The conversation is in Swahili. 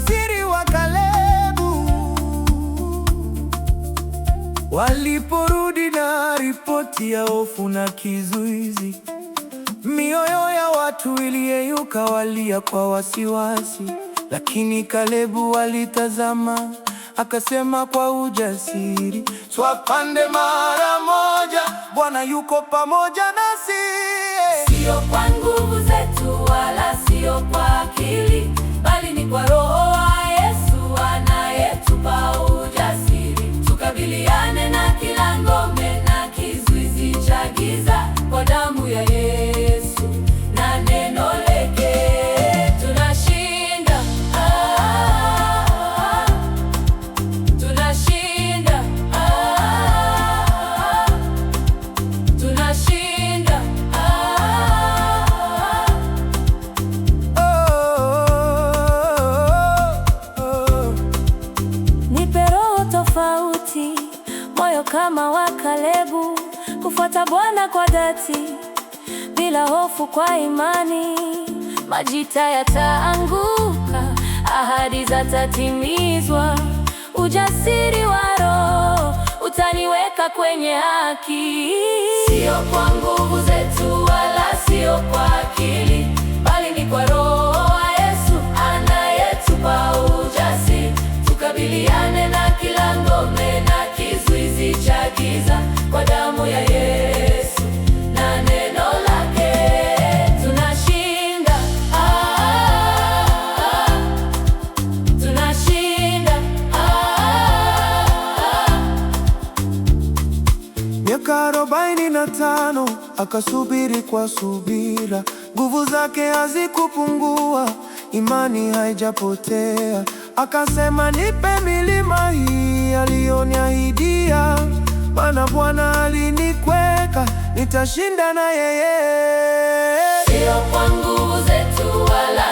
ujasiri wa Kalebu. Waliporudi na ripoti ya hofu na kizuizi, mioyo ya watu iliyeyuka, walia kwa wasiwasi. Lakini Kalebu alitazama, akasema kwa ujasiri, twapande mara moja, Bwana yuko pamoja nasi. Sio kwa nguvu zetu wala sio kwa akili, bali ni kwa Roho wa Yesu anayetupa ujasiri. Tukabiliane na kila ngome na kizuizi cha giza, kwa damu ya Yesu na neno lake tunashinda. Tunashinda. Tunashinda. Nipe roho tofauti, moyo kama wa Kalebu, kufuata Bwana kwa dhati, bila hofu, kwa imani. Majita yataanguka, ahadi zitatimizwa. Ujasiri wa Roho utaniweka kwenye haki. Sio kwa nguvu zetu wala sio kwa akili, bali ni kwa Roho wa Yesu anayetupa ujasiri. Tukabiliane na kila ngome na kizuizi cha giza, kwa damu ya Yesu na neno lake tunashinda. Tunashinda. Miaka 45 akasubiri kwa subira, nguvu zake hazikupungua, imani haijapotea. Akasema, nipe milima hii aliyoniahidia, maana Bwana alinikweka, nitashinda na yeye. Sio kwa nguvu zetu wala